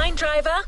line, driver.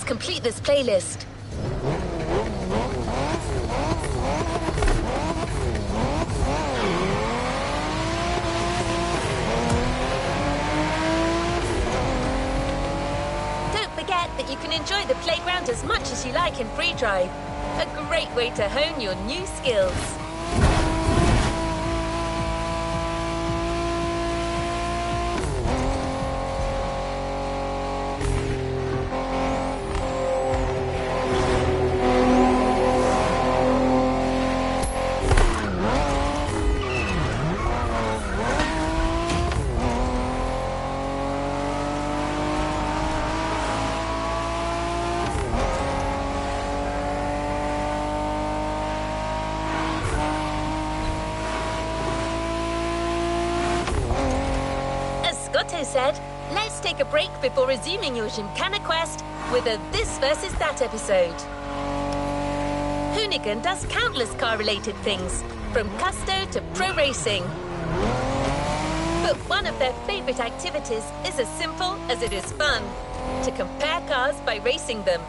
Complete this playlist. Don't forget that you can enjoy the playground as much as you like in free drive. A great way to hone your new skills. Sato said, let's take a break before resuming your Gymkhana quest with a This versus That episode. Hoonigan does countless car-related things, from custo to pro racing. But one of their favorite activities is as simple as it is fun, to compare cars by racing them.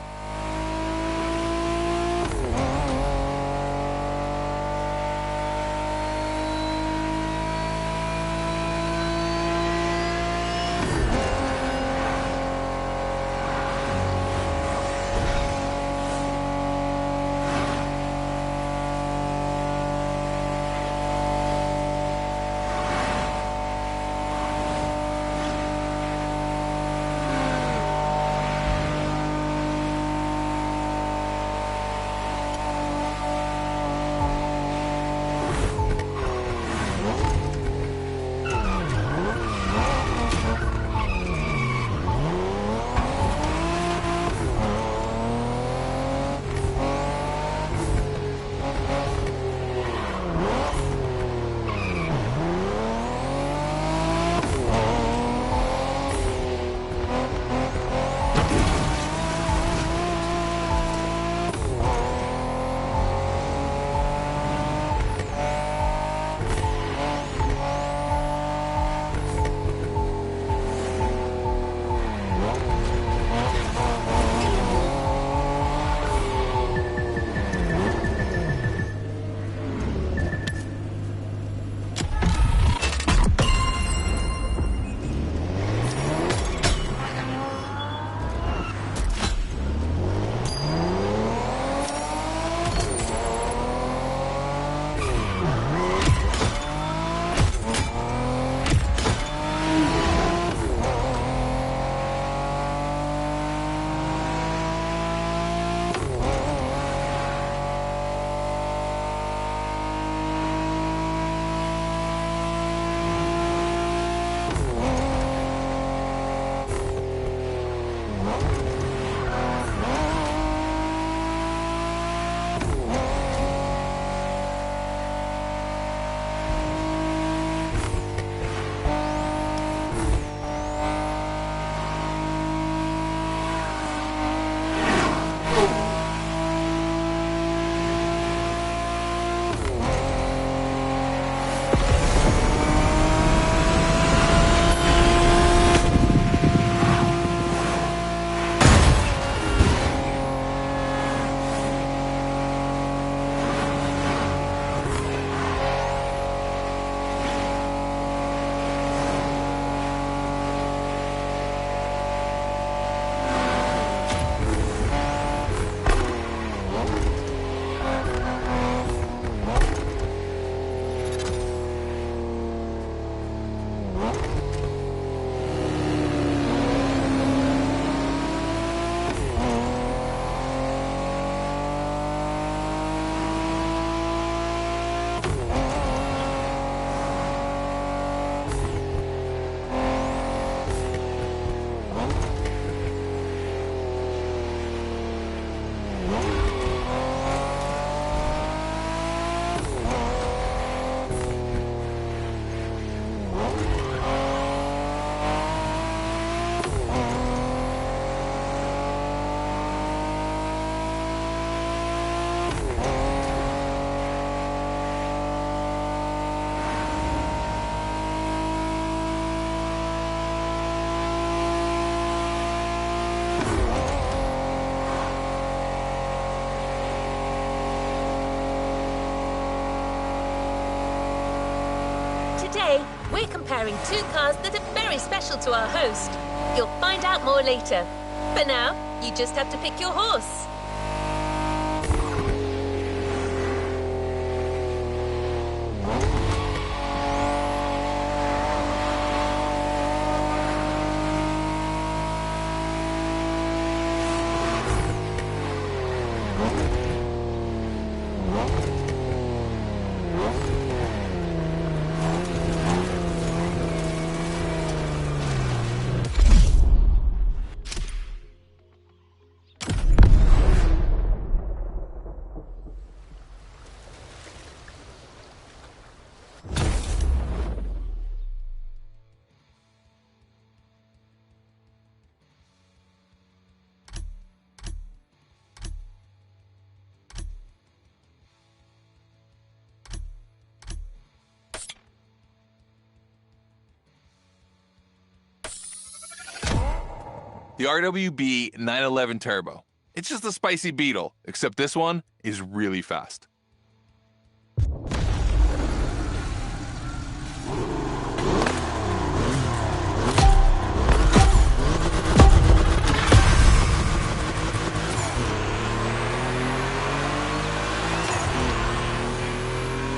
Today, we're comparing two cars that are very special to our host. You'll find out more later. For now, you just have to pick your horse. the RWB 911 Turbo. It's just a spicy Beetle, except this one is really fast.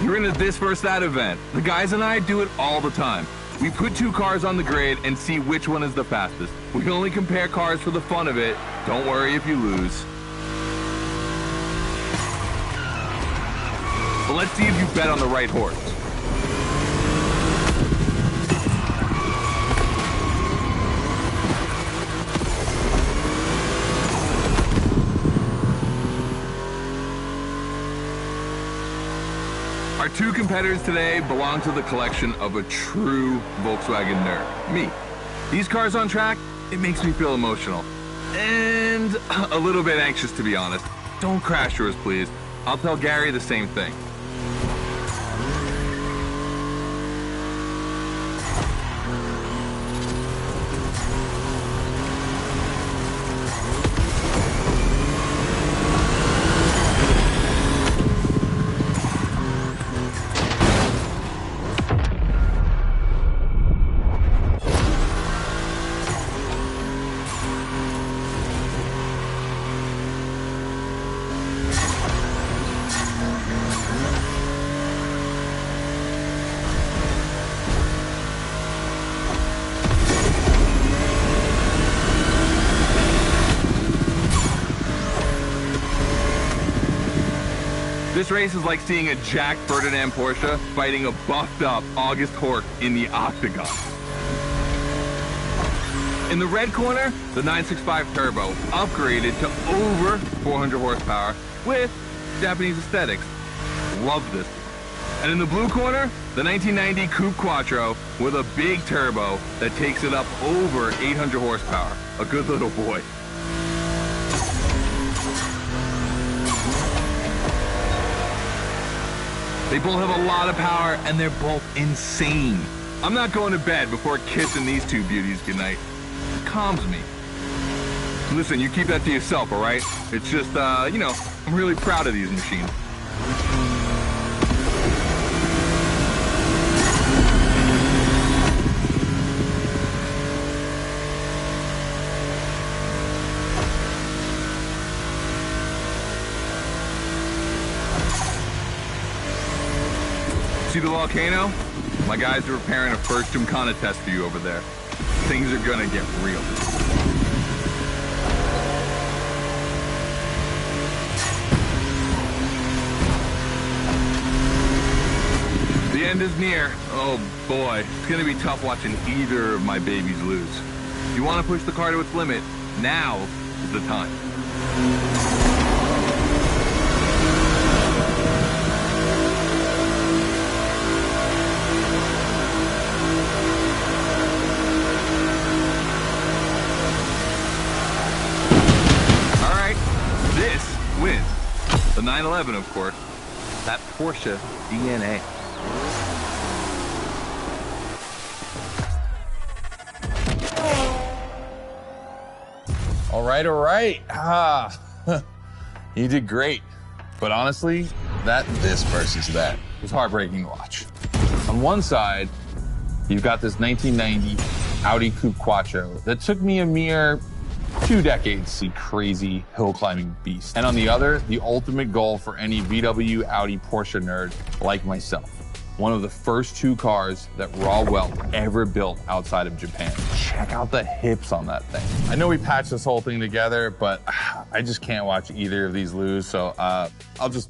You're into this versus that event. The guys and I do it all the time. We put two cars on the grid and see which one is the fastest. We can only compare cars for the fun of it. Don't worry if you lose. But let's see if you bet on the right horse. Our two competitors today belong to the collection of a true Volkswagen nerd, me. These cars on track, it makes me feel emotional. And a little bit anxious, to be honest. Don't crash yours, please. I'll tell Gary the same thing. This race is like seeing a Jack Ferdinand Porsche fighting a buffed up August Hork in the octagon. In the red corner, the 965 Turbo, upgraded to over 400 horsepower with Japanese aesthetics. Love this. And in the blue corner, the 1990 Coupe Quattro with a big turbo that takes it up over 800 horsepower. A good little boy. They both have a lot of power, and they're both insane. I'm not going to bed before kissing these two beauties goodnight. It calms me. Listen, you keep that to yourself, all right? It's just, you know, I'm really proud of these machines. See the volcano? My guys are preparing a first Gymkhana test for you over there. Things are gonna get real. The end is near. Oh boy, it's gonna be tough watching either of my babies lose. If you wanna push the car to its limit, now is the time. Wins. The 911, of course. That Porsche DNA. All right. You did great. But honestly, this versus that was heartbreaking to watch. On one side, you've got this 1990 Audi Coupe Quattro that took me a mere 2 decades to see crazy hill climbing beast. And on the other, the ultimate goal for any VW, Audi, Porsche nerd like myself. One of the first 2 cars that Raw Welt ever built outside of Japan. Check out the hips on that thing. I know we patched this whole thing together, but I just can't watch either of these lose. So I'm just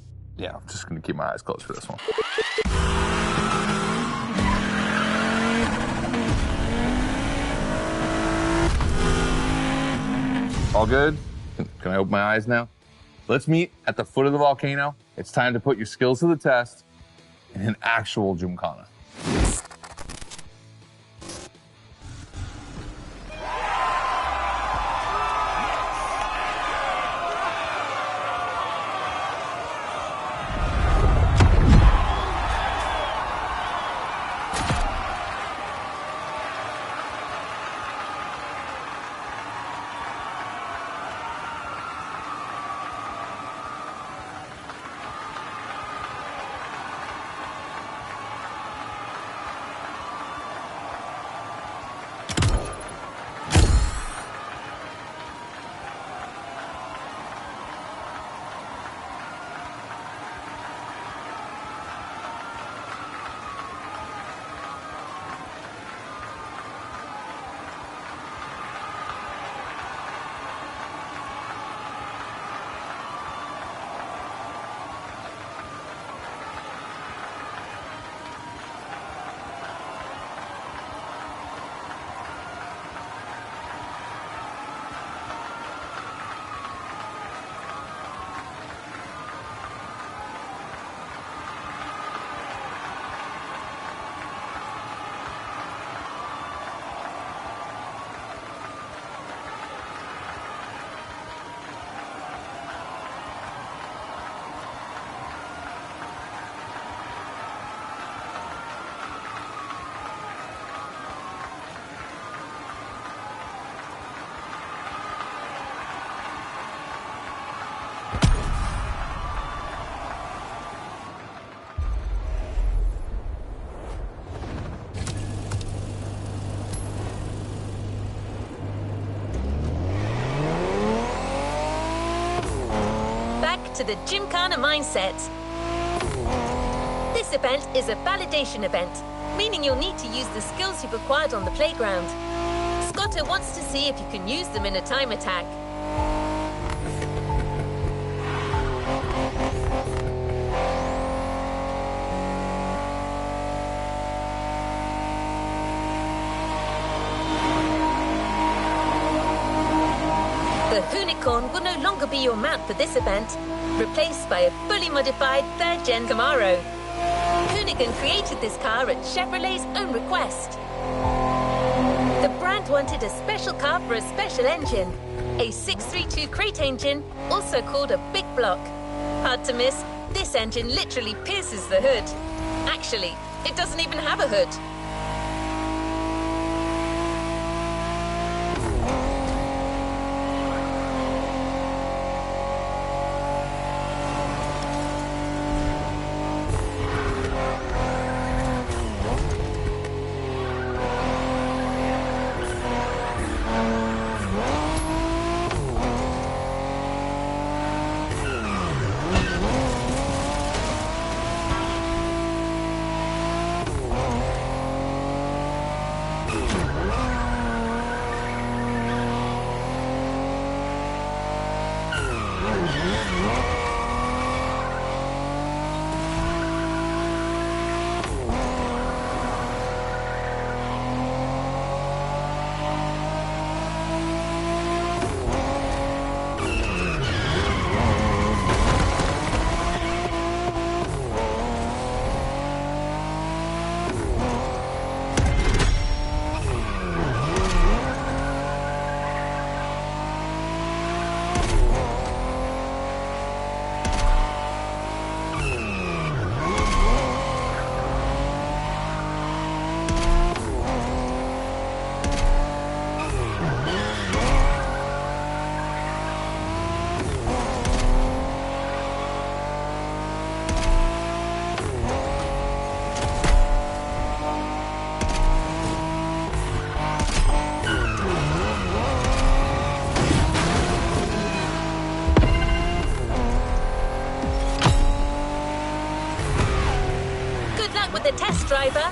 gonna keep my eyes closed for this one. All good? Can I open my eyes now? Let's meet at the foot of the volcano. It's time to put your skills to the test in an actual Gymkhana. back to the Gymkhana mindset. This event is a validation event, meaning you'll need to use the skills you've acquired on the playground. Scotto wants to see if you can use them in a time attack. The Unicorn will no longer be your mount for this event, replaced by a fully modified 3rd Gen Camaro. Hoonigan created this car at Chevrolet's own request. The brand wanted a special car for a special engine, a 632 crate engine, also called a big block. Hard to miss, this engine literally pierces the hood. Actually, it doesn't even have a hood. The test driver.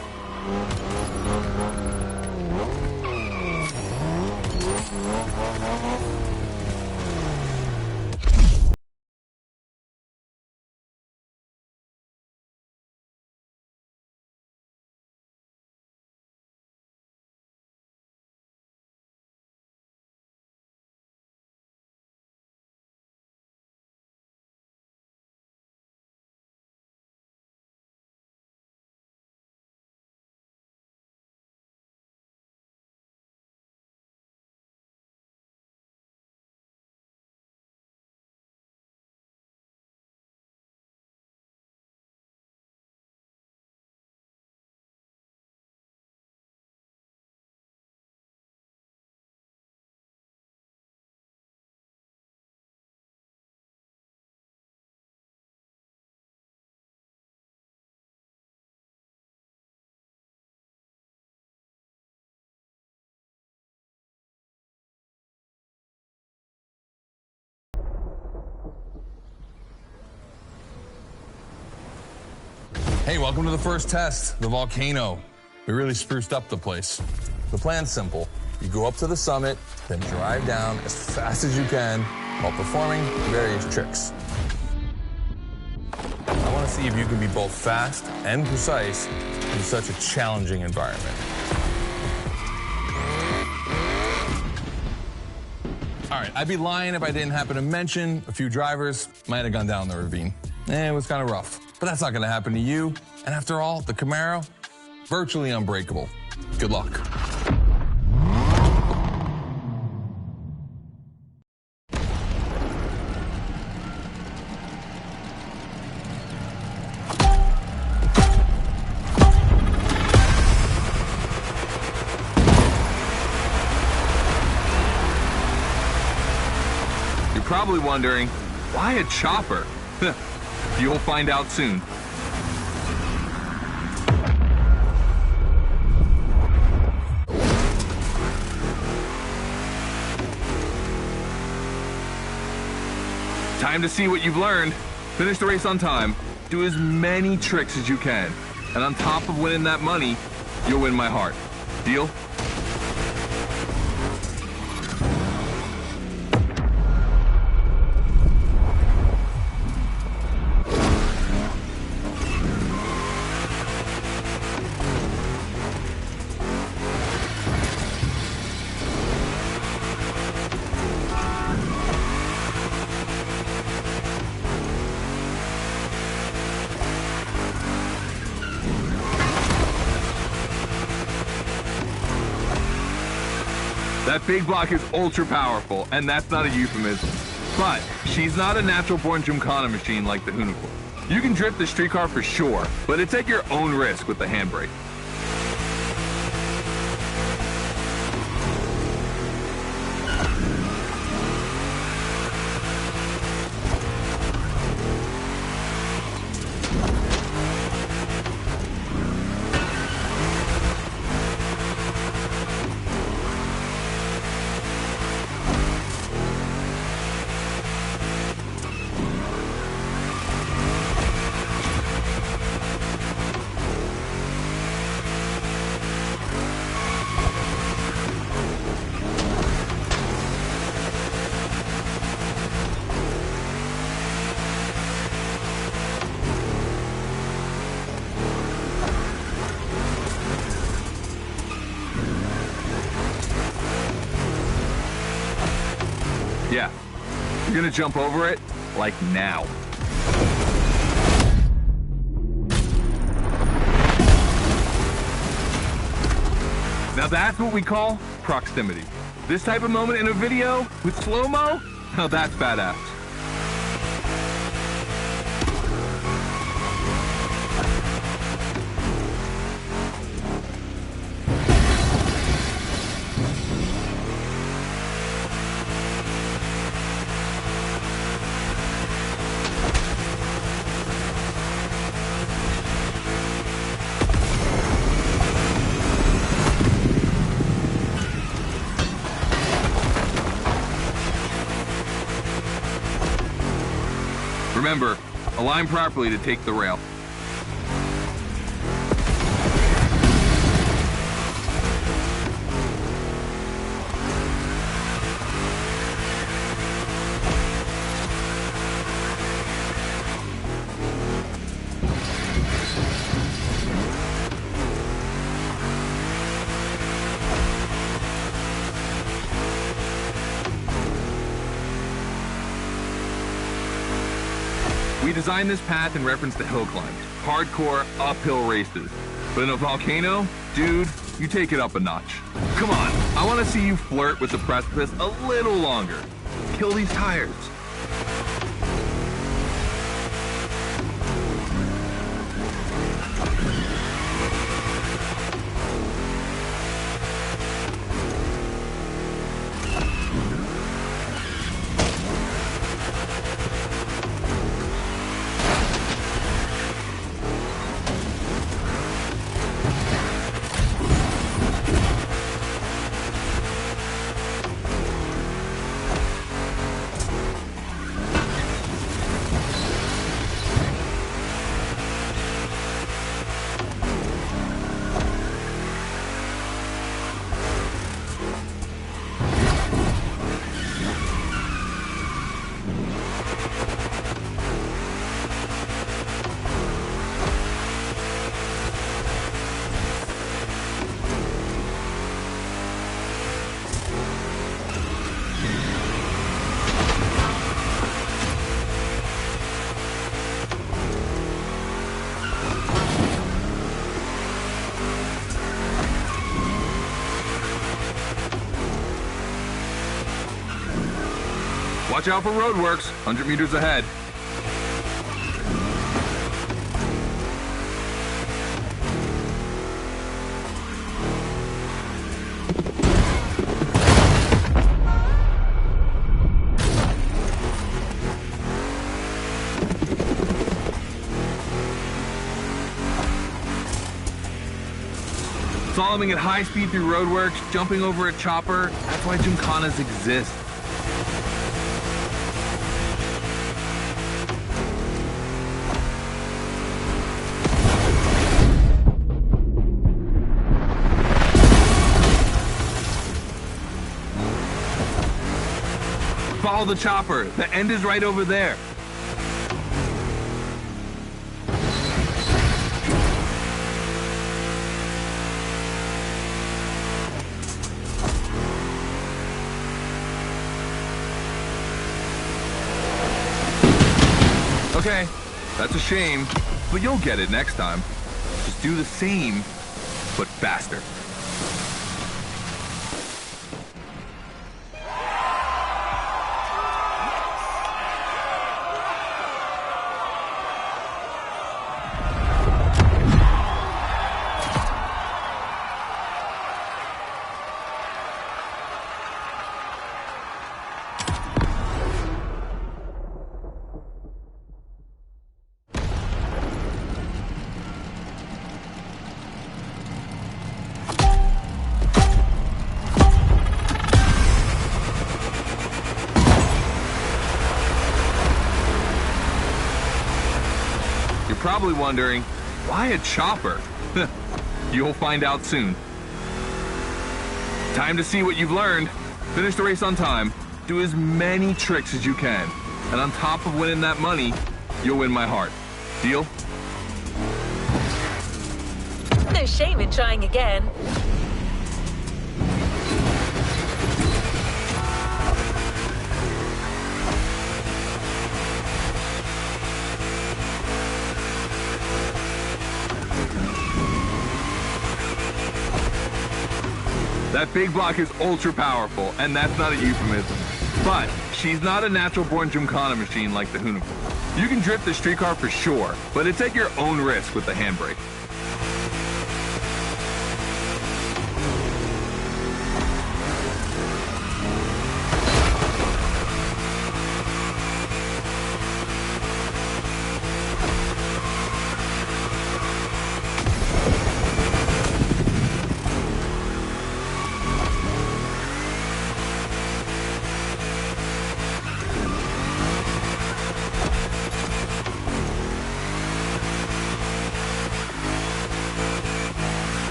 Hey, welcome to the first test, the volcano. We really spruced up the place. The plan's simple. You go up to the summit, then drive down as fast as you can while performing various tricks. I want to see if you can be both fast and precise in such a challenging environment. All right, I'd be lying if I didn't happen to mention a few drivers might have gone down the ravine. It was kind of rough, but that's not going to happen to you. And after all, the Camaro, virtually unbreakable. Good luck. You're probably wondering, why a chopper? You'll find out soon. Time to see what you've learned. Finish the race on time, do as many tricks as you can, and on top of winning that money, you'll win my heart. Deal? That big block is ultra powerful, and that's not a euphemism. But she's not a natural-born Gymkhana machine like the Unicorn. You can drift the streetcar for sure, but it's at your own risk with the handbrake. Yeah, you're gonna jump over it, like now. Now that's what we call proximity. This type of moment in a video with slow-mo, now that's badass. Remember, align properly to take the rail. We designed this path in reference to hill climbs, hardcore uphill races. But in a volcano, dude, you take it up a notch. Come on, I want to see you flirt with the precipice a little longer. Kill these tires. Watch out for roadworks, 100 meters ahead. Slaloming at high speed through roadworks, jumping over a chopper, that's why Gymkhanas exist. Follow the chopper. The end is right over there. Okay, that's a shame, but you'll get it next time. Just do the same, but faster. Probably wondering, why a chopper? You'll find out soon. Time to see what you've learned. Finish the race on time, do as many tricks as you can, and on top of winning that money, you'll win my heart. Deal? No shame in trying again. That big block is ultra powerful, and that's not a euphemism. But she's not a natural-born Gymkhana machine like the Hoonicle. You can drift the streetcar for sure, but it's at your own risk with the handbrake.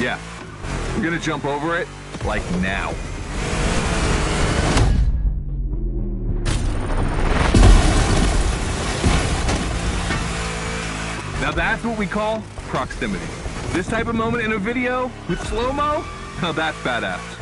Yeah, we're gonna jump over it, like now. Now that's what we call proximity. This type of moment in a video with slow-mo, now that's badass.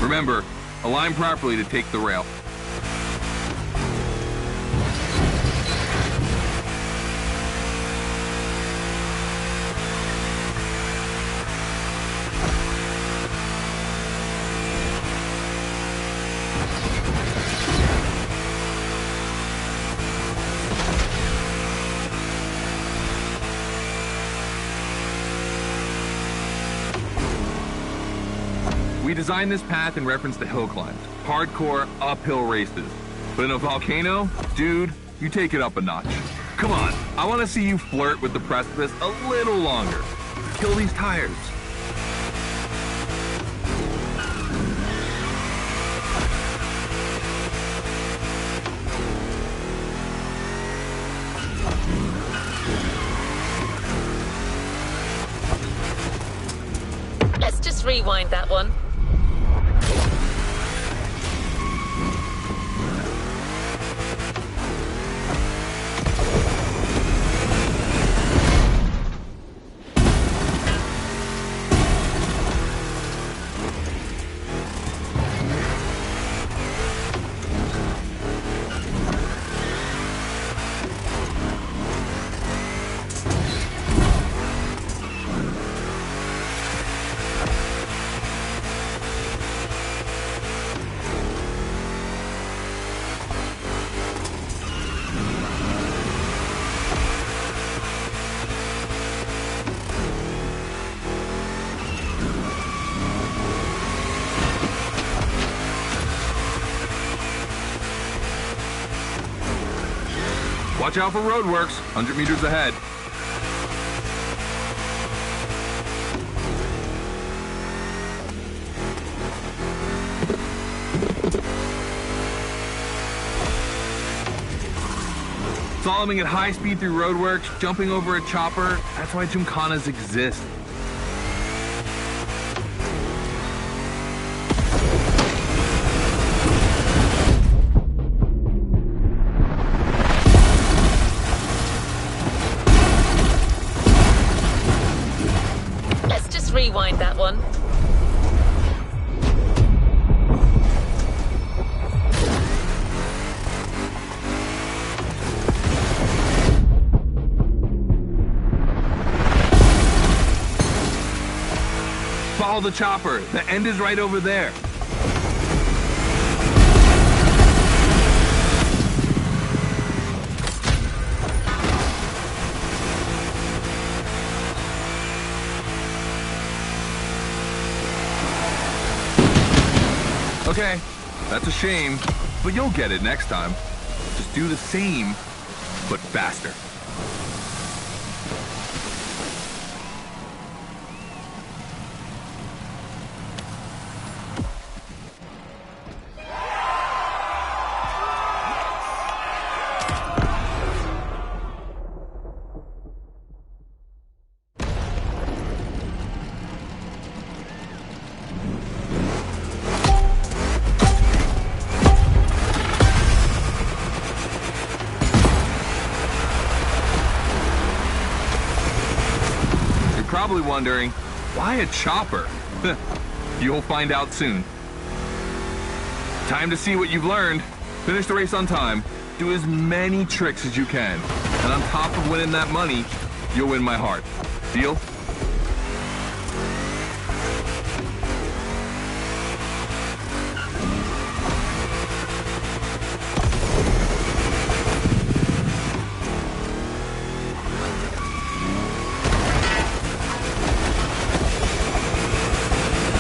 Remember, align properly to take the rail. We designed this path in reference to hill climbs, hardcore uphill races. But in a volcano, dude, you take it up a notch. Come on, I want to see you flirt with the precipice a little longer. Kill these tires. Let's just rewind that one. Watch out for roadworks, 100 meters ahead. Slaloming at high speed through roadworks, jumping over a chopper, that's why gymkhanas exist. Let's just rewind that one. Follow the chopper. The end is right over there. Okay, that's a shame, but you'll get it next time. Just do the same, but faster. Probably wondering, why a chopper? You'll find out soon. Time to see what you've learned. Finish the race on time. Do as many tricks as you can. And on top of winning that money, you'll win my heart. Deal?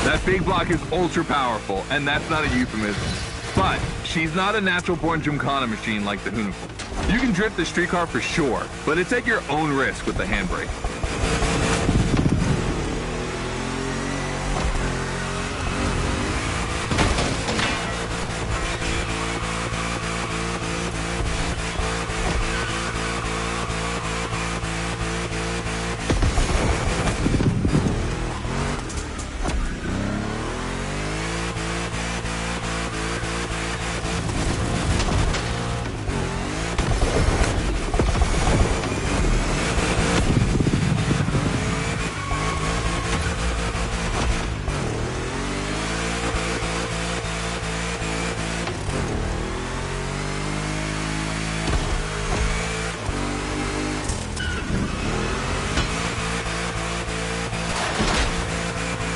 That big block is ultra powerful, and that's not a euphemism. But she's not a natural-born gymkhana machine like the Hoonicle. You can drift the streetcar for sure, but it's at your own risk with the handbrake.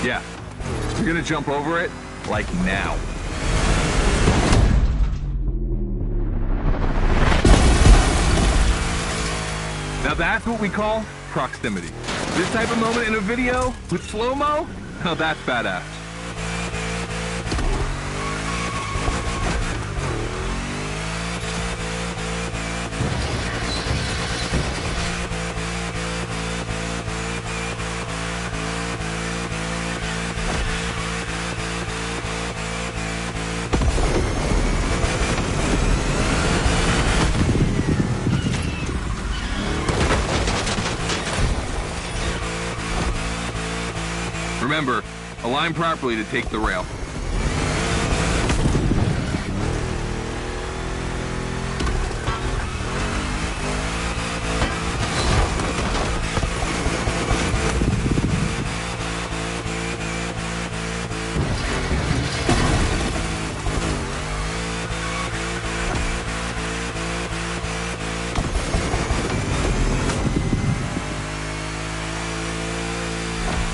Yeah, you're gonna jump over it, like now. Now that's what we call proximity. This type of moment in a video with slow-mo, now that's badass. Remember, align properly to take the rail.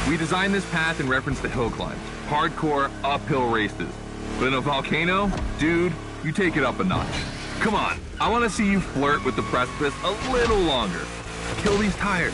We designed this path in reference to hill climbs, hardcore uphill races. But in a volcano, dude, you take it up a notch. Come on, I want to see you flirt with the precipice a little longer. Kill these tires.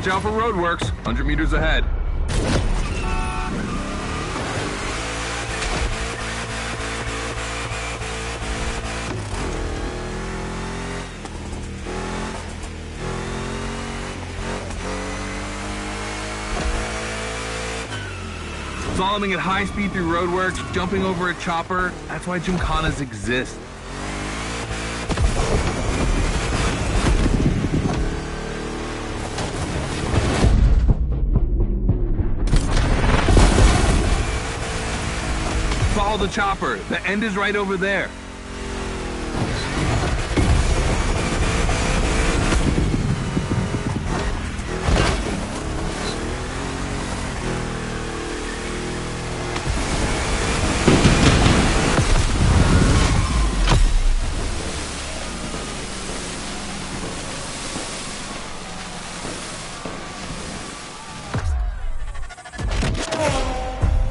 Watch out for roadworks, 100 meters ahead. Slaloming at high speed through roadworks, jumping over a chopper, that's why gymkhanas exist. Follow the chopper, the end is right over there.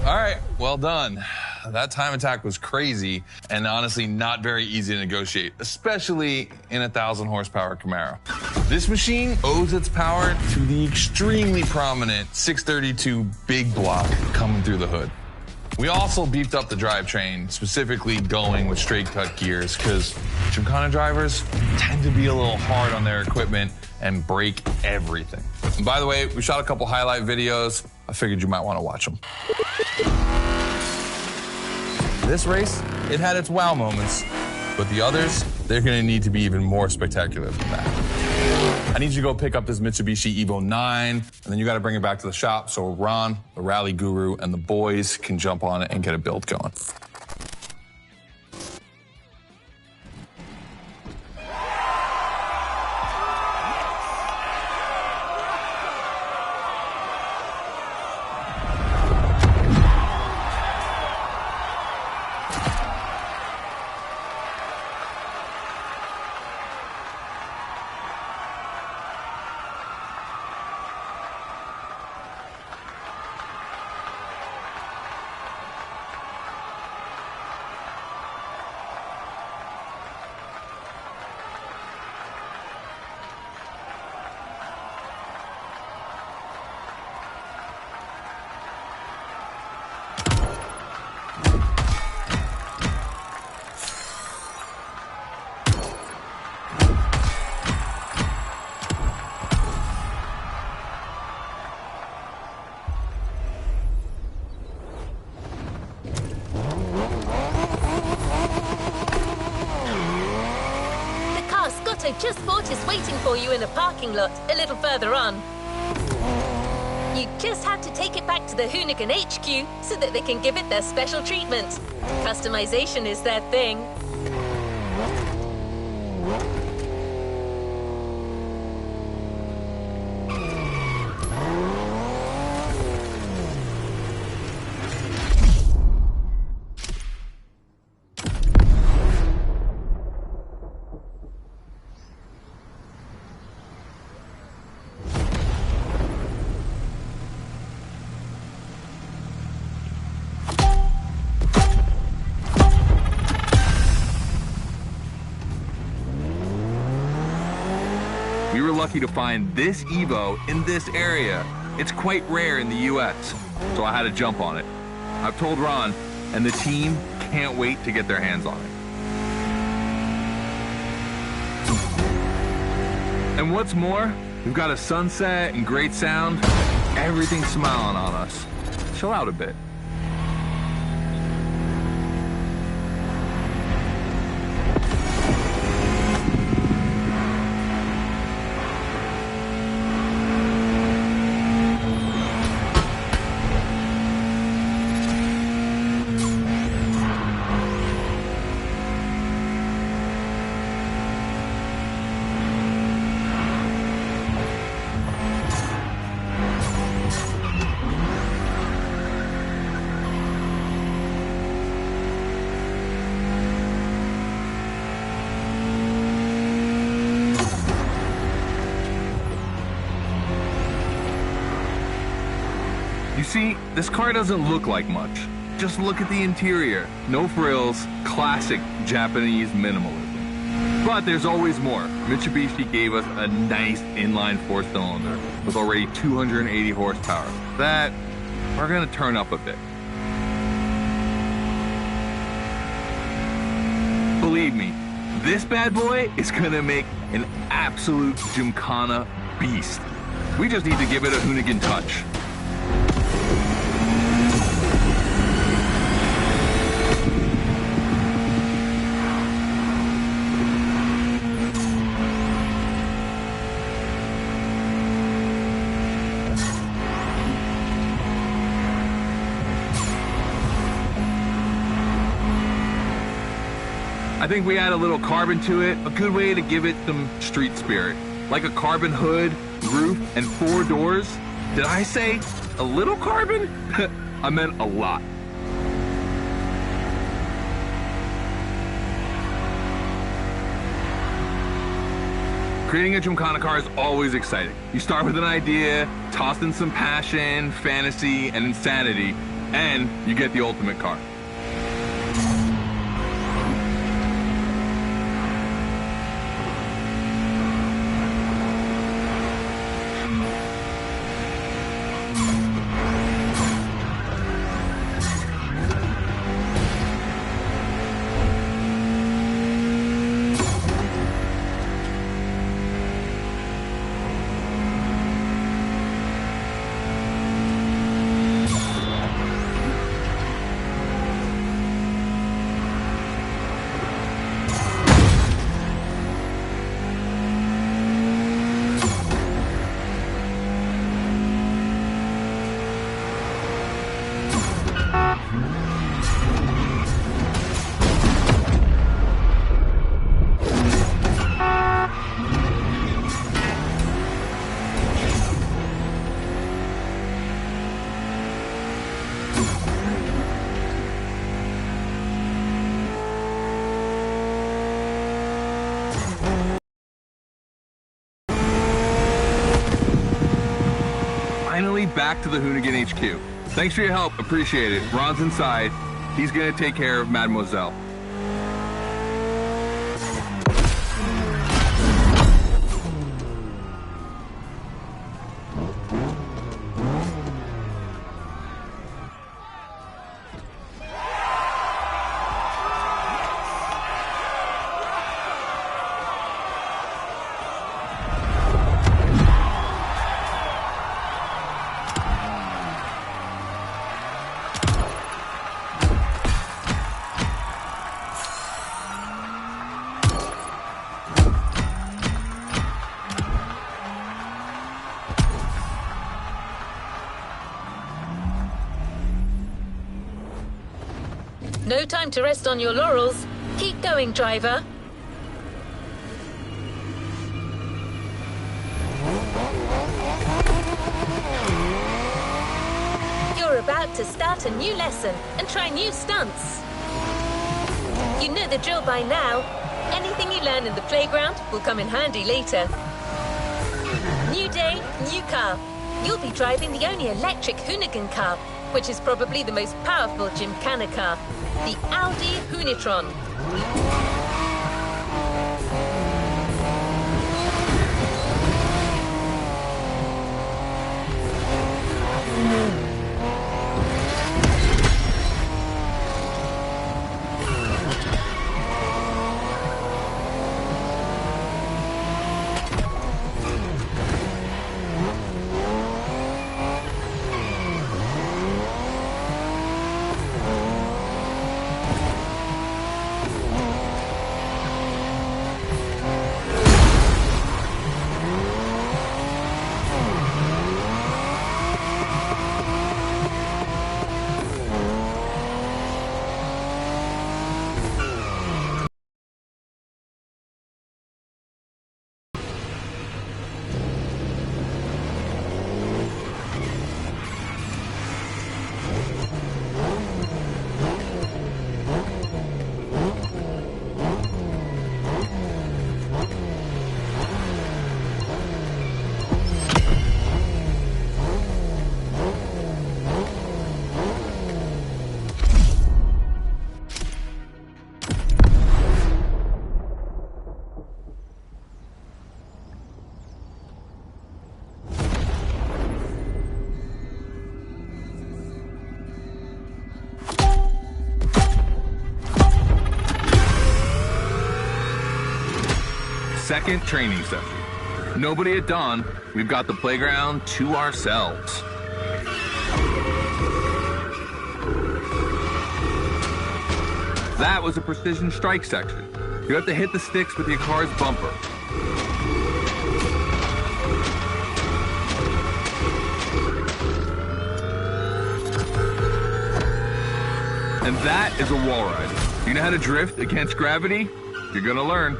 All right, well done. That time attack was crazy and honestly not very easy to negotiate, especially in a 1,000 horsepower Camaro. This machine owes its power to the extremely prominent 632 big block coming through the hood. We also beefed up the drivetrain, specifically going with straight cut gears, because Gymkhana drivers tend to be a little hard on their equipment and break everything. And by the way, we shot a couple highlight videos. I figured you might want to watch them. This race, it had its wow moments, but the others, they're gonna need to be even more spectacular than that. I need you to go pick up this Mitsubishi Evo 9, and then you gotta bring it back to the shop so Ron, the rally guru, and the boys can jump on it and get a build going. Just bought is waiting for you in a parking lot a little further on. You just have to take it back to the Hoonigan HQ so that they can give it their special treatment. Customization is their thing. We were lucky to find this Evo in this area. It's quite rare in the US, so I had to jump on it. I've told Ron, and the team can't wait to get their hands on it. And what's more, we've got a sunset and great sound. Everything's smiling on us. Chill out a bit. You see, this car doesn't look like much. Just look at the interior. No frills, classic Japanese minimalism. But there's always more. Mitsubishi gave us a nice inline 4-cylinder with already 280 horsepower that we're going to turn up a bit. Believe me, this bad boy is going to make an absolute Gymkhana beast. We just need to give it a Hoonigan touch. I think we add a little carbon to it, a good way to give it some street spirit. Like a carbon hood, roof, and 4 doors. Did I say a little carbon? I meant a lot. Creating a Gymkhana car is always exciting. You start with an idea, toss in some passion, fantasy, and insanity, and you get the ultimate car. Finally back to the Hoonigan HQ. Thanks for your help, appreciate it. Ron's inside. He's gonna take care of Mademoiselle. No time to rest on your laurels. Keep going, driver. You're about to start a new lesson and try new stunts. You know the drill by now. Anything you learn in the playground will come in handy later. New day, new car. You'll be driving the only electric Hoonigan car, which is probably the most powerful Gymkhana car, the Audi Hoonitron. second training session. Nobody at dawn, we've got the playground to ourselves. That was a precision strike section. You have to hit the sticks with your car's bumper. And that is a wall ride. You know how to drift against gravity? You're gonna learn.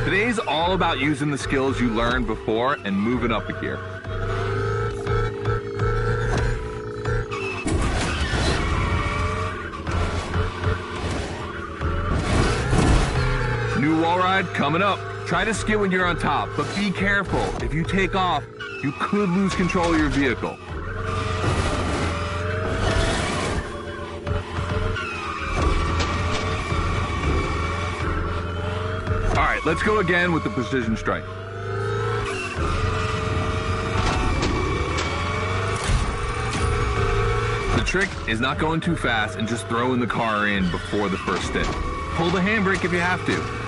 Today's all about using the skills you learned before and moving up a gear. New wall ride coming up. Try to skid when you're on top, but be careful. If you take off, you could lose control of your vehicle. All right, let's go again with the precision strike. The trick is not going too fast and just throwing the car in before the first stint. Pull the handbrake if you have to.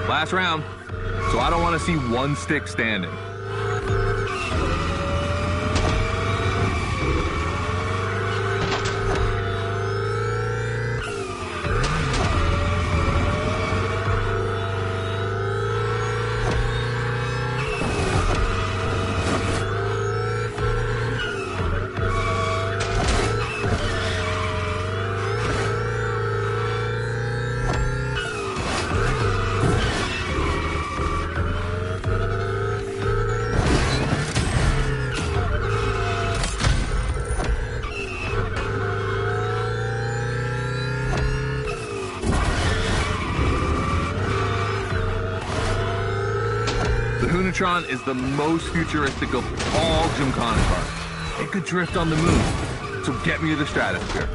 Last round, so I don't want to see one stick standing. The is the most futuristic of all Gymkhana cars. It could drift on the moon, so get me to the stratosphere.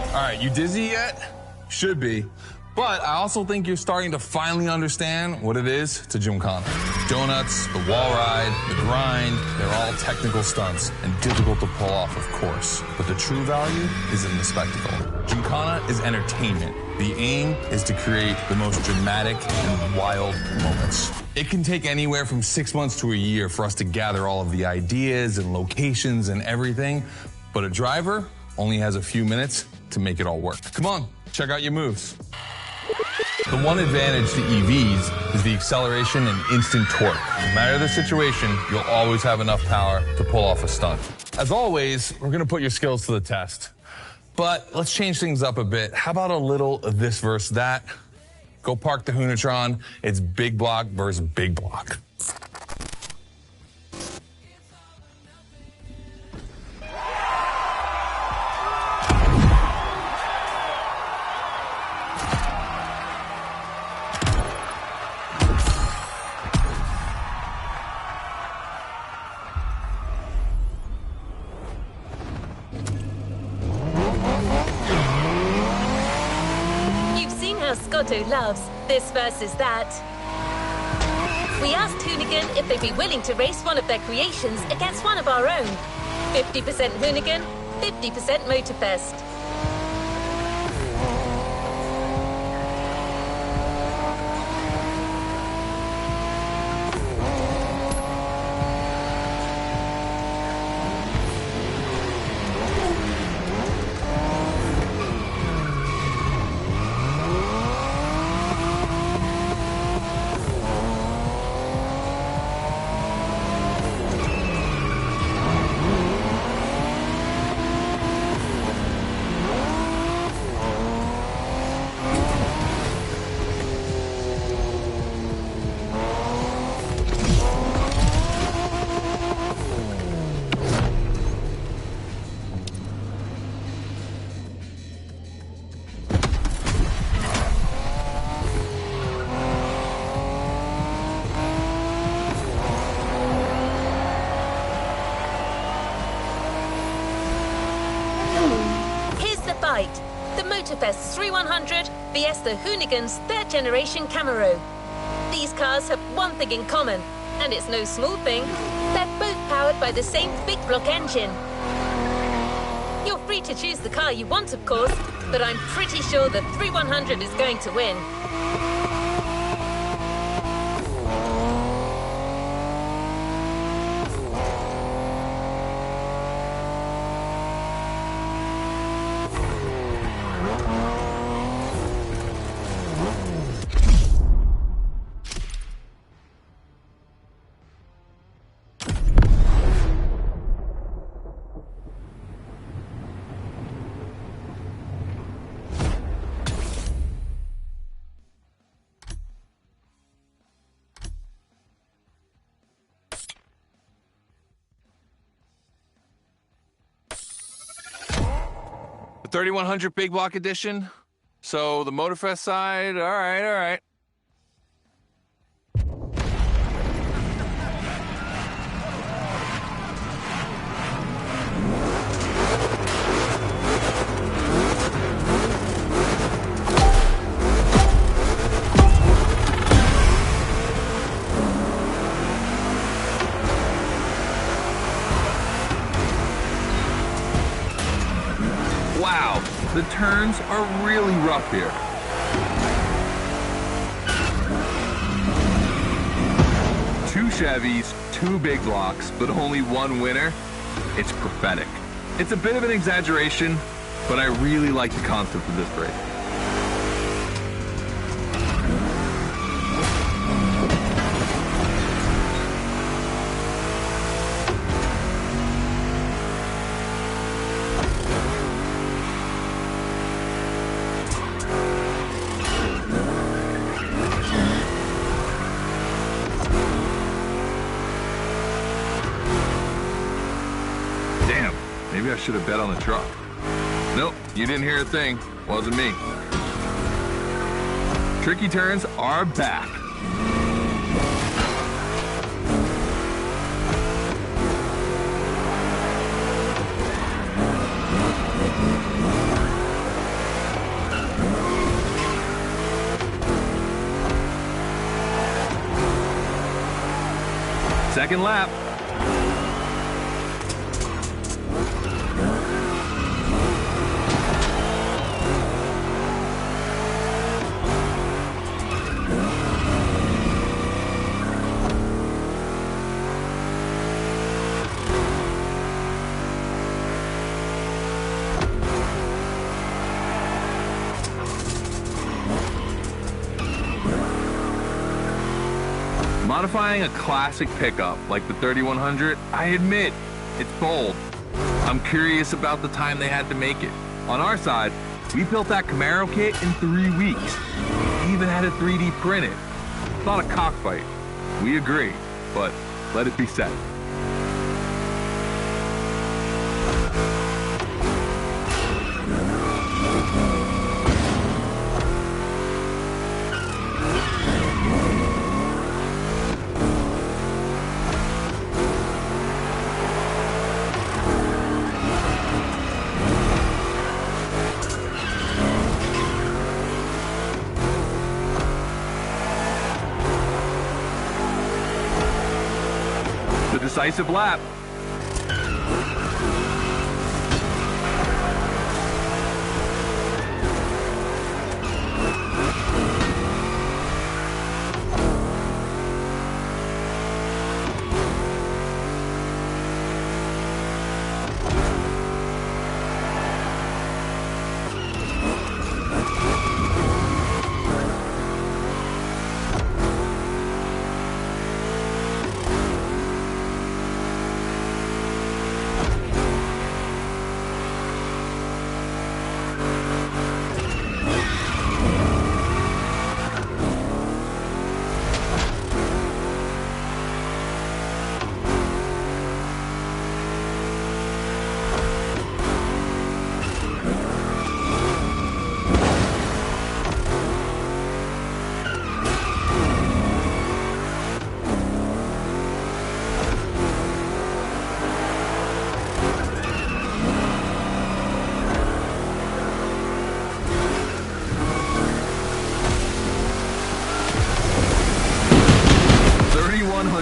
All right, you dizzy yet? Should be. But I also think you're starting to finally understand what it is to Gymkhana. Donuts, the wall ride, the grind, they're all technical stunts and difficult to pull off, of course. But the true value is in the spectacle. Gymkhana is entertainment. The aim is to create the most dramatic and wild moments. It can take anywhere from 6 months to a year for us to gather all of the ideas and locations and everything. But a driver only has a few minutes to make it all work. Come on, check out your moves. The one advantage to EVs is the acceleration and instant torque. No matter the situation, you'll always have enough power to pull off a stunt. As always, we're gonna put your skills to the test. But let's change things up a bit. How about a little of this versus that? Go park the Hoonatron. It's big block versus big block. Scotto loves this versus that. We asked Hoonigan if they'd be willing to race one of their creations against one of our own. 50% Hoonigan, 50% Motorfest. The Motorfest 3100 vs the Hoonigan's third generation Camaro. These cars have one thing in common, and it's no small thing. They're both powered by the same big block engine. You're free to choose the car you want, of course, but I'm pretty sure the 3100 is going to win. The 3100 Big Block Edition. So the Motorfest side, all right. Wow, the turns are really rough here. Two Chevys, two big blocks, but only one winner. It's prophetic. It's a bit of an exaggeration, but I really like the concept of this race. Maybe I should have bet on the truck. Nope, you didn't hear a thing. Wasn't me. Tricky turns are back. Second lap. Modifying a classic pickup like the 3100, I admit, it's bold. I'm curious about the time they had to make it. On our side, we built that Camaro kit in 3 weeks. We even had it 3D printed. It's not a cockfight. We agree, but let it be said. decisive lap.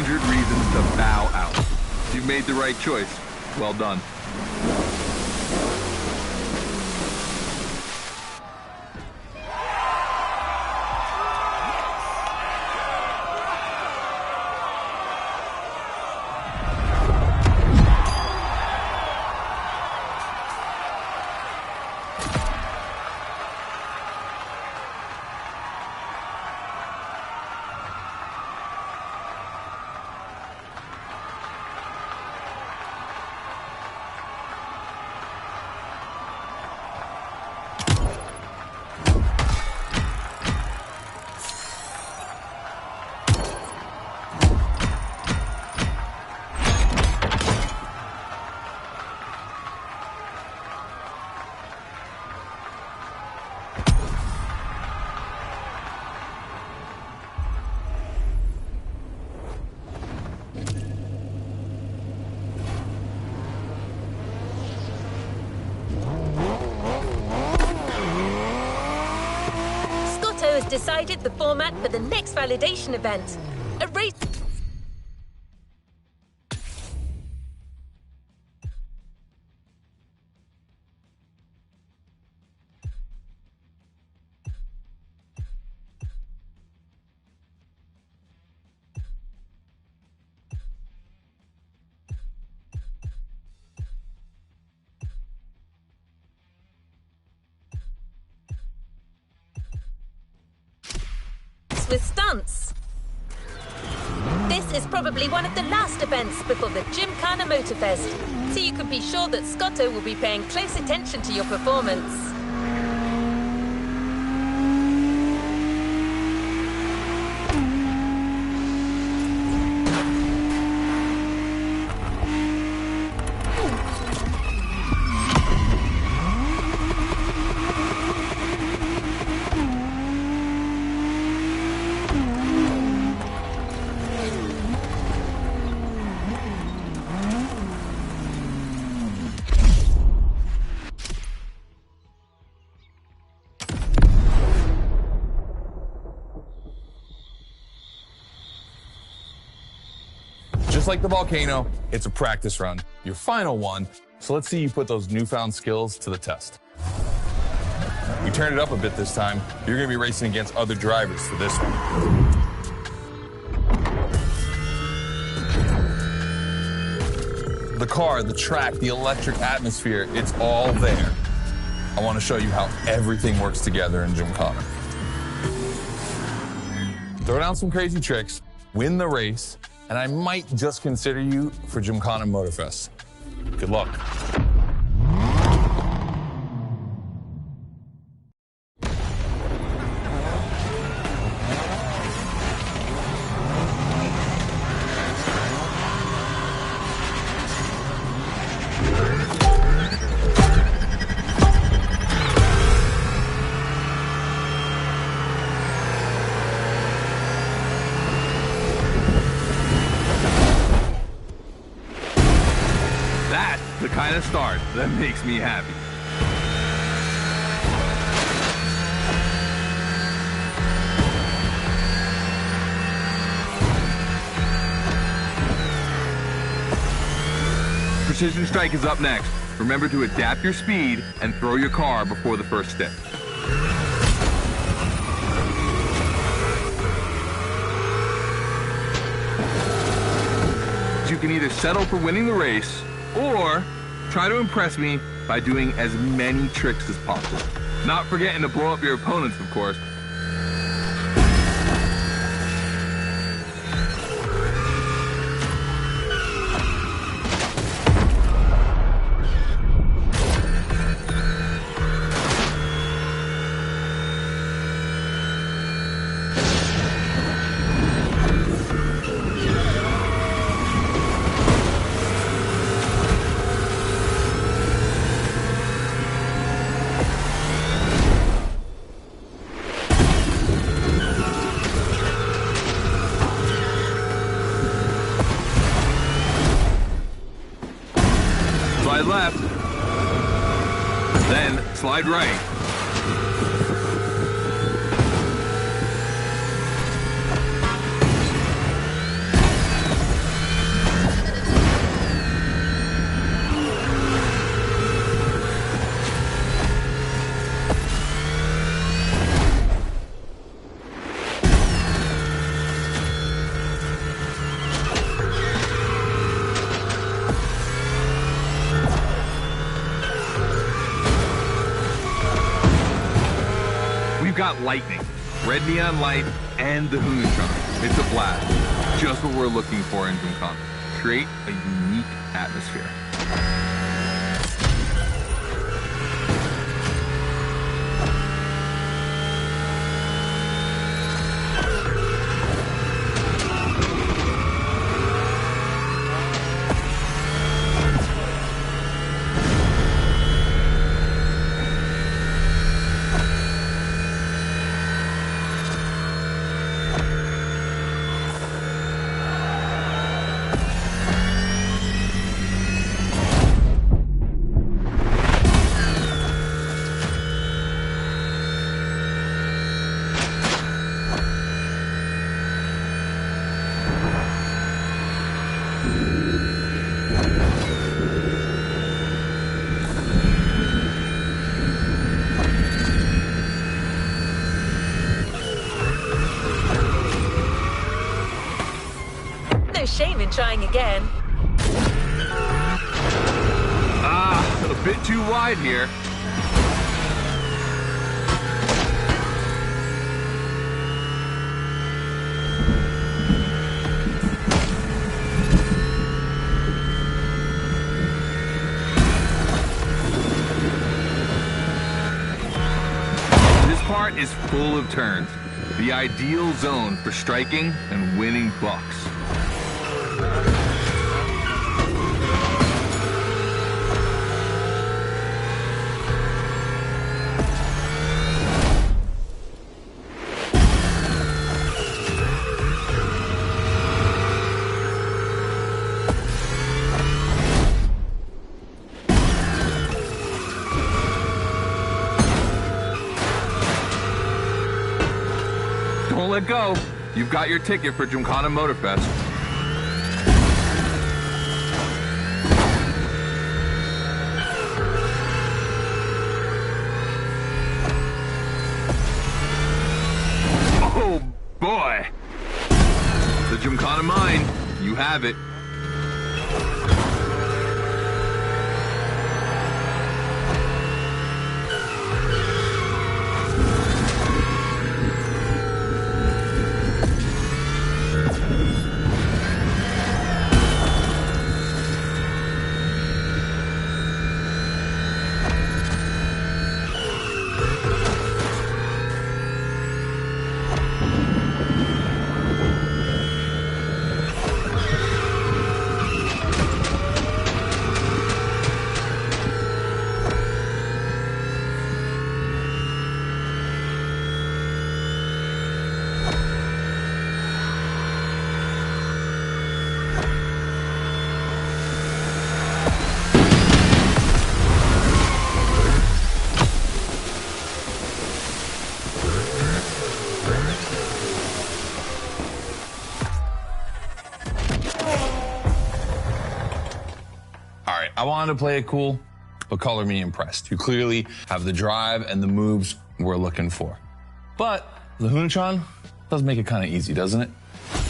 Reasons to bow out. You've made the right choice. Well done. Decided the format for the next validation event. A race. With stunts. This is probably one of the last events before the Gymkhana Motorfest, so you can be sure that Scotto will be paying close attention to your performance. Just like the volcano, it's a practice run, your final one, so let's see you put those newfound skills to the test. We turned it up a bit this time. You're going to be racing against other drivers for this one. The car, the track, the electric atmosphere, it's all there. I want to show you how everything works together in Gymkhana. Throw down some crazy tricks, win the race, and I might just consider you for Gymkhana Motorfest. Good luck. The kind of start that makes me happy. Precision Strike is up next. Remember to adapt your speed and throw your car before the first stick. You can either settle for winning the race or try to impress me by doing as many tricks as possible. Not forgetting to blow up your opponents, of course. Slide left, then slide right. We've got lightning, red neon light, and the Hoonitron. It's a blast. Just what we're looking for in Gymkhana. Create a unique atmosphere. No shame in trying again. A bit too wide here. This part is full of turns. The ideal zone for striking and winning bucks. Don't let go. You've got your ticket for Gymkhana Motorfest. Oh boy! The Gymkhana mine. You have it. I wanted to play it cool, but color me impressed. You clearly have the drive and the moves we're looking for. But the Hunatron does make it kind of easy, doesn't it?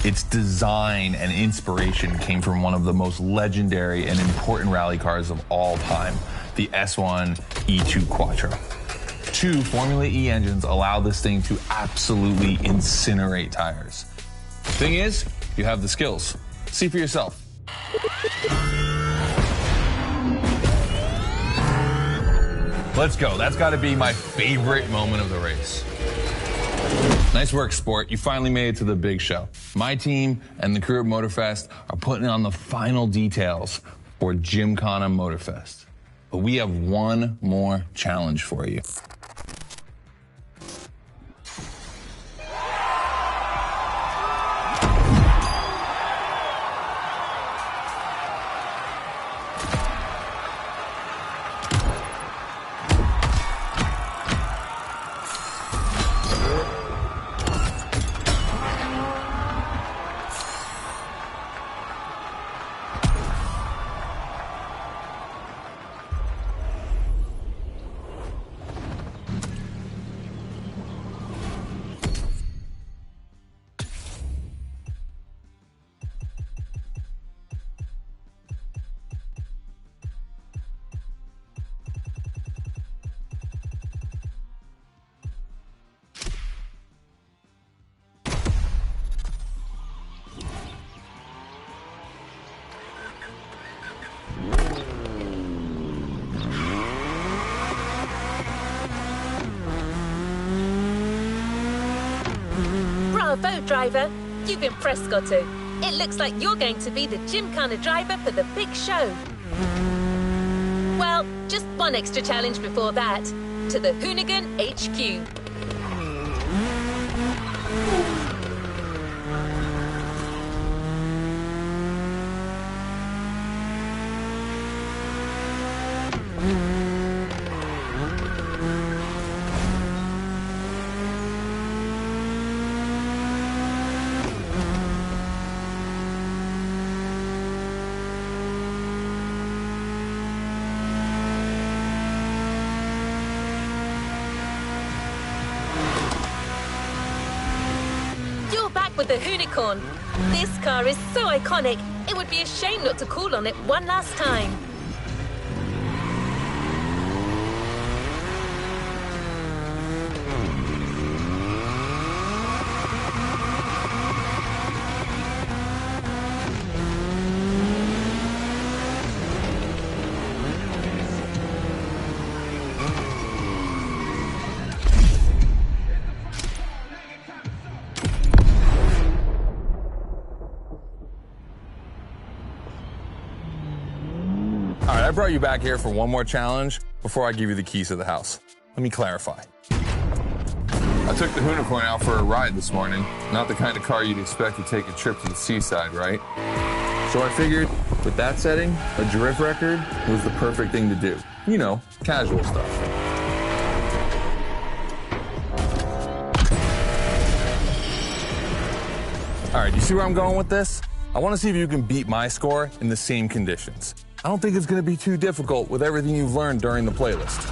Its design and inspiration came from one of the most legendary and important rally cars of all time, the S1 E2 Quattro. 2 Formula E engines allow this thing to absolutely incinerate tires. Thing is, you have the skills. See for yourself. Let's go. That's got to be my favorite moment of the race. Nice work, sport. You finally made it to the big show. My team and the crew at Motorfest are putting on the final details for Gymkhana Motorfest. But we have one more challenge for you. Bravo, driver. You've impressed, Scotto. It looks like you're going to be the Gymkhana driver for the big show. Well, just one extra challenge before that. To the Hoonigan HQ. With the Hoonicorn. This car is so iconic, it would be a shame not to call on it one last time. All right, I brought you back here for one more challenge before I give you the keys to the house. Let me clarify. I took the Hoonicorn out for a ride this morning. Not the kind of car you'd expect to take a trip to the seaside, right? So I figured, with that setting, a drift record was the perfect thing to do. You know, casual stuff. All right, you see where I'm going with this? I want to see if you can beat my score in the same conditions. I don't think it's going to be too difficult with everything you've learned during the playlist.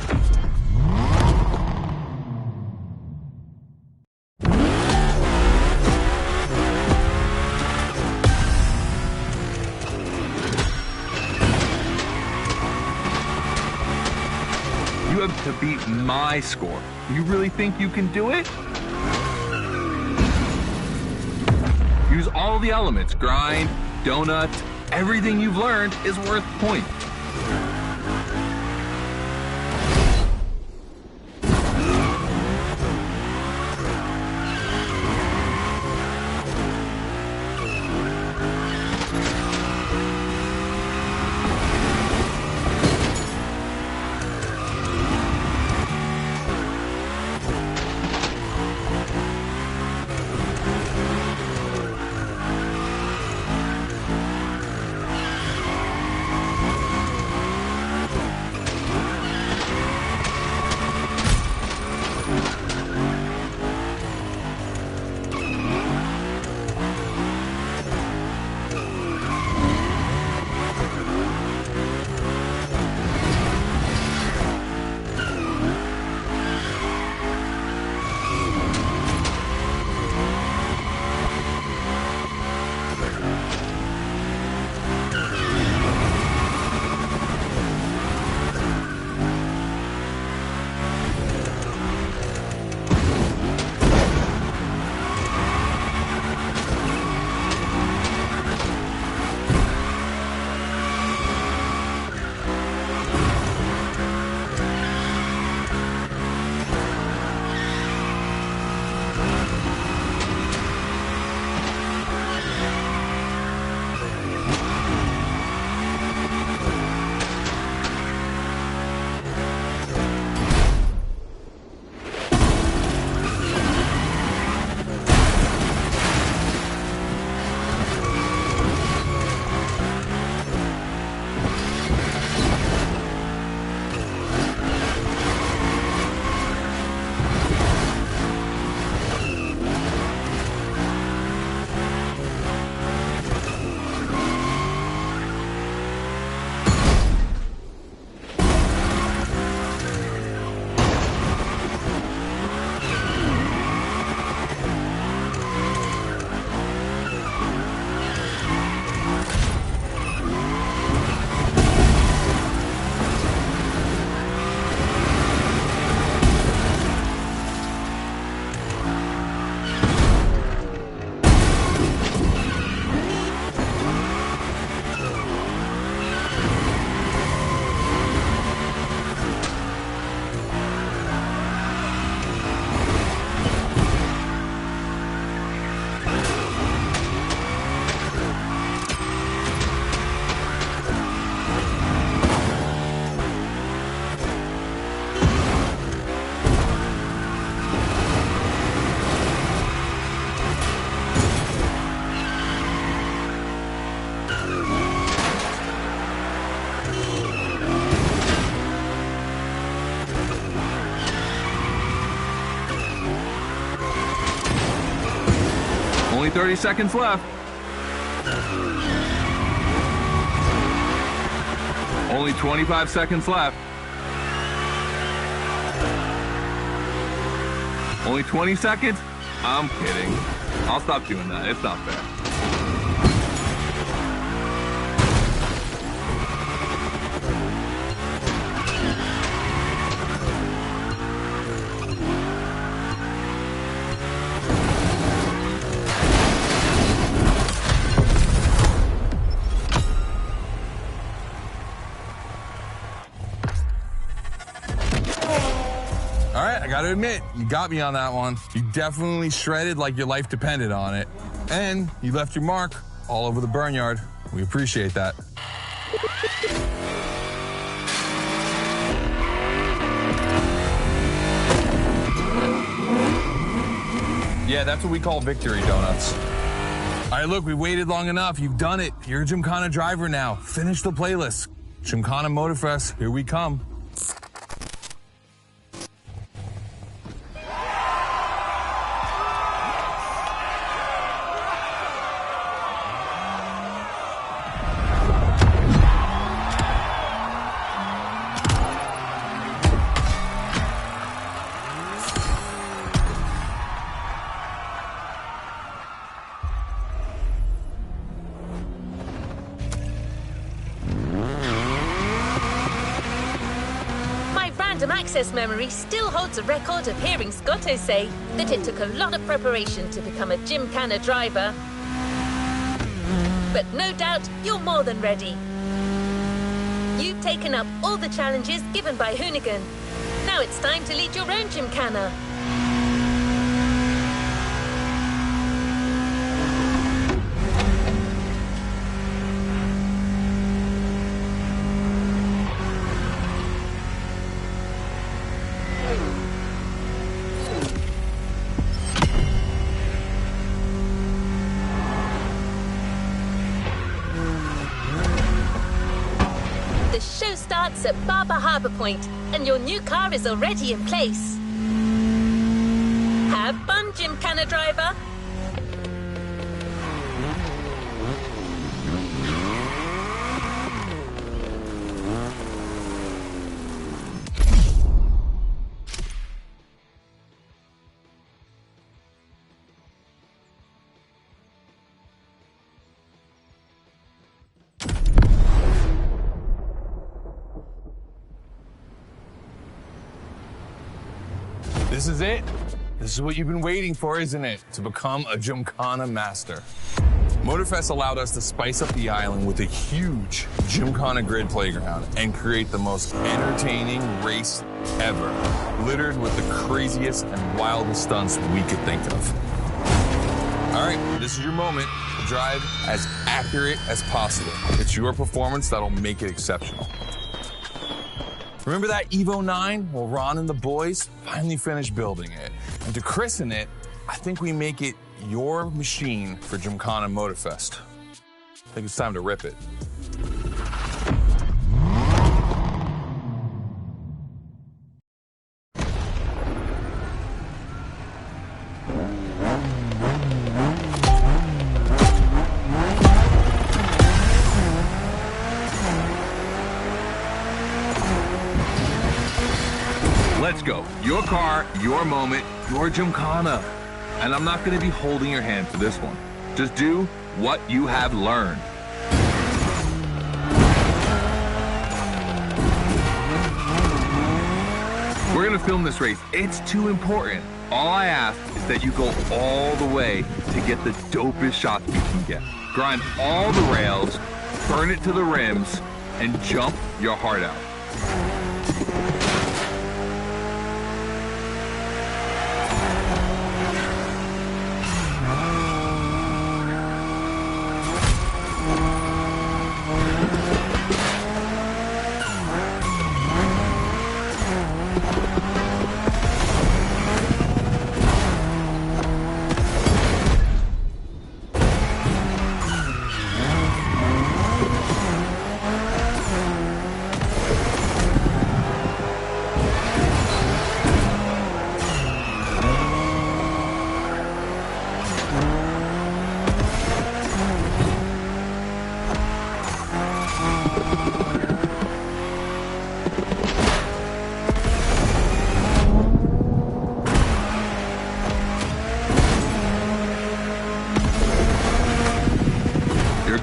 You have to beat my score. You really think you can do it? Use all the elements, grind, donut, everything you've learned is worth points. Only 30 seconds left. Only 25 seconds left. Only 20 seconds? I'm kidding. I'll stop doing that. It's not fair. All right, I gotta admit, you got me on that one. You definitely shredded like your life depended on it. And you left your mark all over the burnyard. We appreciate that. Yeah, that's what we call victory donuts. All right, look, we waited long enough. You've done it. You're a Gymkhana driver now. Finish the playlist. Gymkhana Motorfest, here we come. Access memory still holds a record of hearing Scotto say that it took a lot of preparation to become a Gymkhana driver. But no doubt you're more than ready. You've taken up all the challenges given by Hoonigan. Now it's time to lead your own Gymkhana. The show starts at Barber Harbour Point, and your new car is already in place. Have fun, Gymkhana driver. This is it. This is what you've been waiting for, isn't it? To become a Gymkhana master. Motorfest allowed us to spice up the island with a huge Gymkhana grid playground and create the most entertaining race ever, littered with the craziest and wildest stunts we could think of. All right, this is your moment to drive as accurate as possible. It's your performance that'll make it exceptional. Remember that Evo 9? Well, Ron and the boys finally finished building it. And to christen it, I think we make it your machine for Gymkhana Motorfest. I think it's time to rip it. Let's go. Your car, your moment, your Gymkhana. And I'm not going to be holding your hand for this one. Just do what you have learned. We're going to film this race. It's too important. All I ask is that you go all the way to get the dopest shots you can get. Grind all the rails, burn it to the rims, and jump your heart out.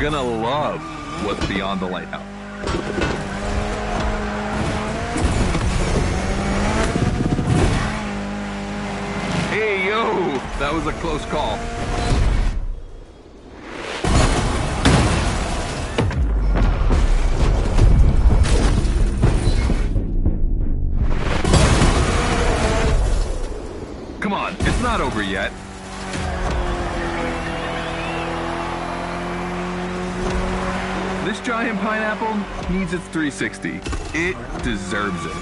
gonna love what's beyond the lighthouse. Hey, yo, that was a close call. Come on, it's not over yet. This giant pineapple needs its 360. It deserves it.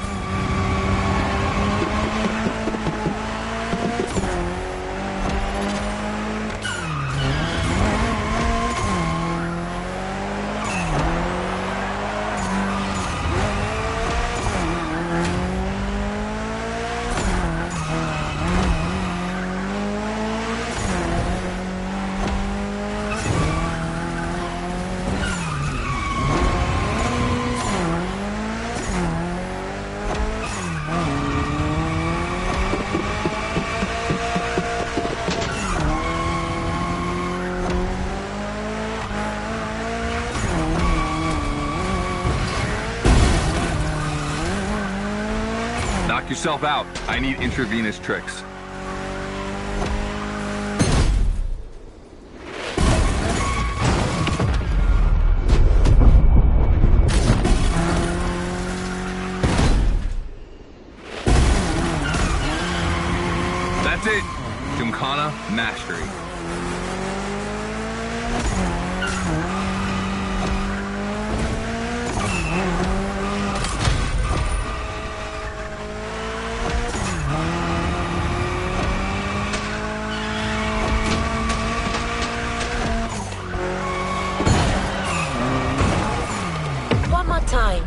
Knock yourself out. I need intravenous tricks. That's it. Gymkhana mastery. One more time.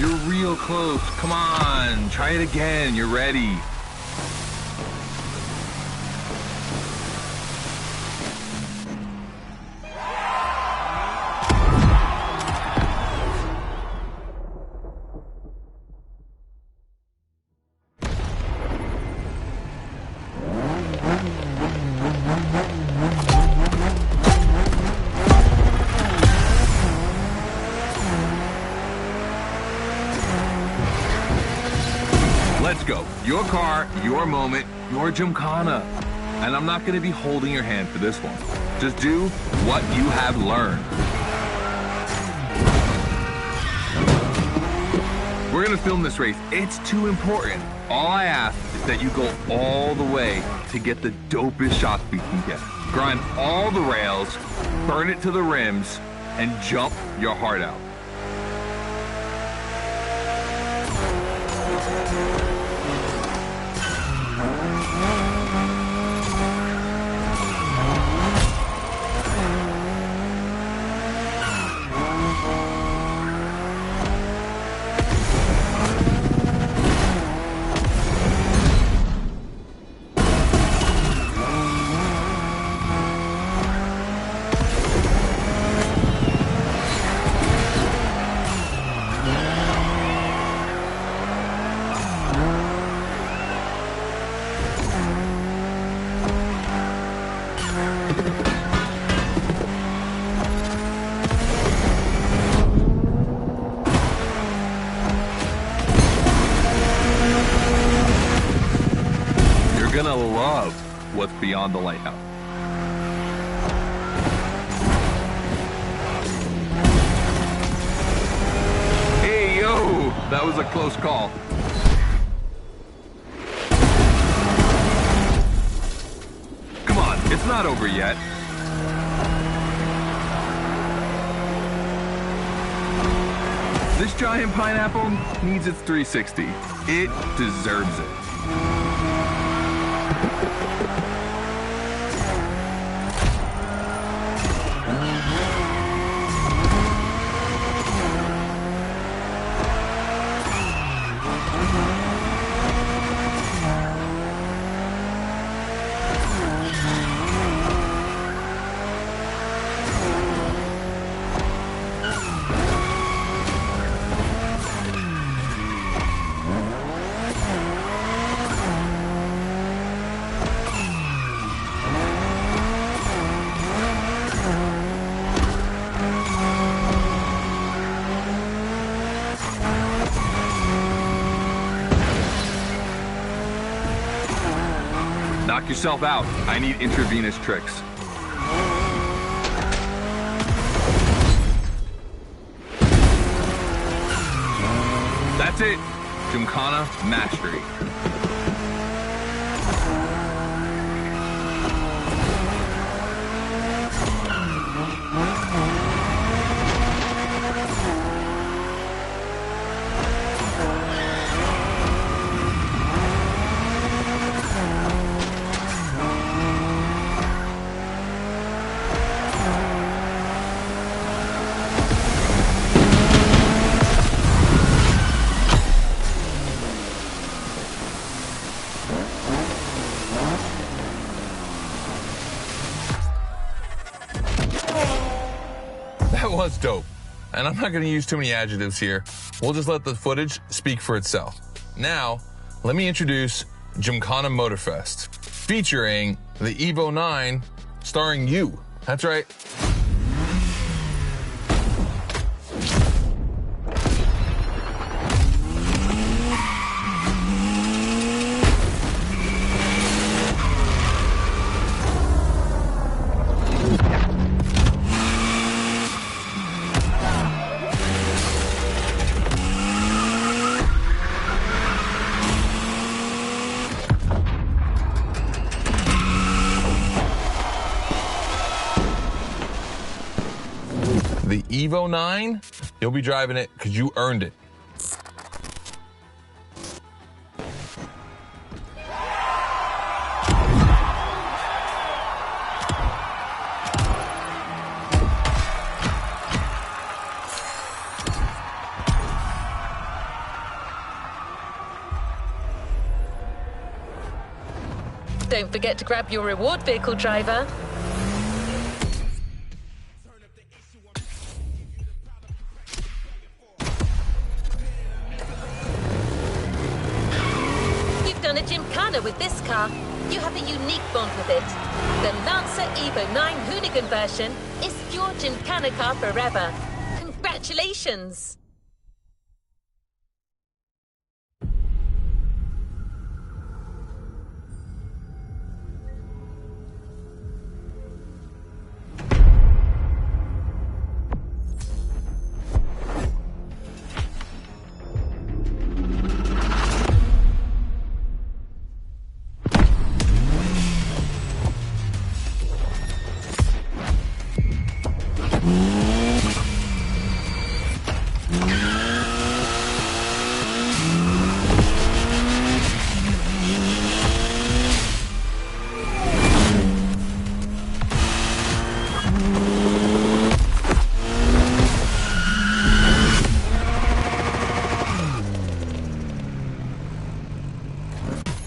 You're real close. Come on, try it again. You're ready. Let's go. Your car, your moment, your Gymkhana. And I'm not going to be holding your hand for this one. Just do what you have learned. We're going to film this race. It's too important. All I ask is that you go all the way to get the dopest shots we can get. Grind all the rails, burn it to the rims, and jump your heart out. You're gonna love what's beyond the lighthouse. Hey, yo, that was a close call. Come on, it's not over yet. This giant pineapple needs its 360. It deserves it. knock yourself out. I need intravenous tricks. That's it. Gymkhana Mastery. That was dope. And I'm not going to use too many adjectives here. We'll just let the footage speak for itself. Now, let me introduce Gymkhana Motorfest, featuring the Evo 9, starring you. That's right. The Evo 9, you'll be driving it because you earned it. Don't forget to grab your reward vehicle, driver. You've done a Gymkhana with this car. You have a unique bond with it. The Lancer Evo 9 Hoonigan version is your Gymkhana car forever. Congratulations!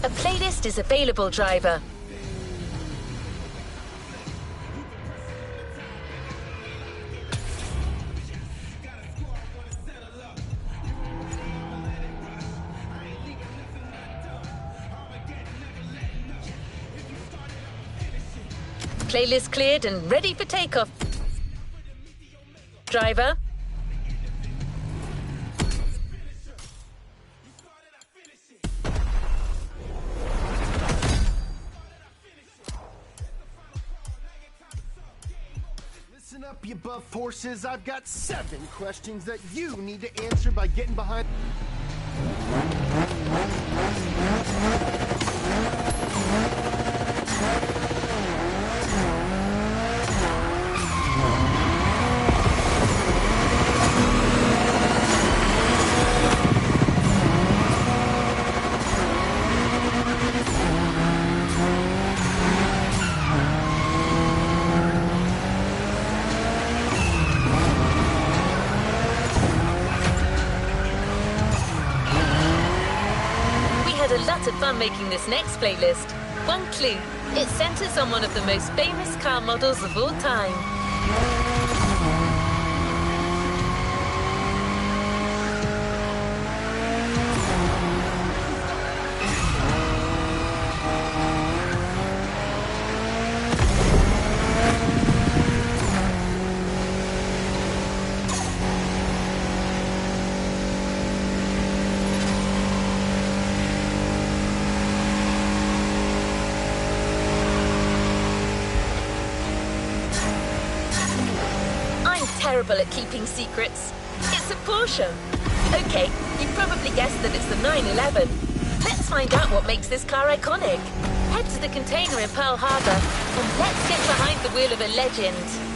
A playlist is available, driver. Playlist cleared and ready for takeoff. Driver. Listen up, you buff horses. I've got 7 questions that you need to answer by getting behind. A lot of fun making this next playlist. One clue, it centers on one of the most famous car models of all time. terrible at keeping secrets. It's a Porsche. Okay, you probably guessed that it's the 911. Let's find out what makes this car iconic. Head to the container in Pearl Harbor and let's get behind the wheel of a legend.